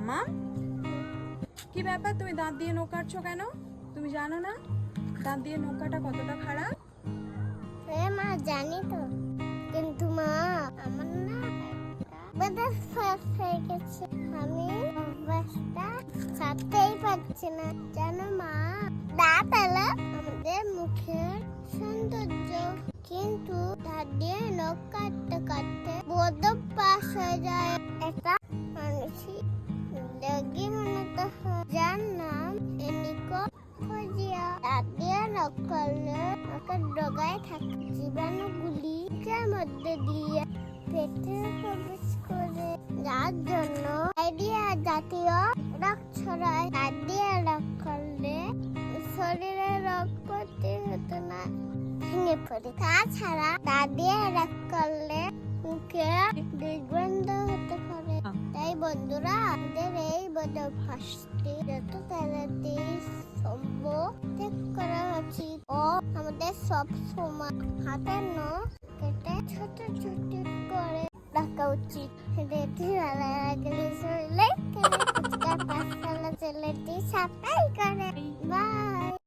মাম্মা কি ব্যাপার, তুমি দাঁত দিয়ে নখ কাটছো কেন? তুমি জানো না দাঁত দিয়ে নখ কাটা কতটা খারাপ? হ্যাঁ মা, জানি তো, কিন্তু মা আমার না বেদাস ফাস হয়ে গেছে। আমি অভ্যাসটা ছাড়তেই পারছি না, জানো মা। দাঁত হলো আমাদের মুখের সৌন্দর্য, কিন্তু দাঁত দিয়ে নখ কাটতে কাটতে বদভ্যাস হয়ে যায় একটা মানসিক রোগী মনে হয়, যার নাম এনিকোফোজিয়া। দাঁত দিয়ে নখ কাটলে ওকে ডগায় থাকে জীবাণুগুলি মুখের মধ্যে দিয়ে পেটে প্রবেশ করে, যার জন্য ডায়রিয়া জাতীয় রোগ ছড়ায়। দাঁত দিয়ে নখ কাটলে শরীরে রোগ প্রতিরোধ না ভেঙে পড়ে। তাছাড়া দাঁত দিয়ে নখ কাটলে মুখে দুর্গন্ধ হতে পারে। তাই বন্ধুরা, আমাদের এই বদভ্যাসটি যত তাড়াতাড়ি সম্ভব ত্যাগ করা উচিত ও আমাদের সব সময় হাতের নখ কেটে ছোট ছোট করে রাখা উচিত। রেডি ভালো লাগলে শরীরে পাঁচতলা ছেলেটি সাফাই করে। বাই।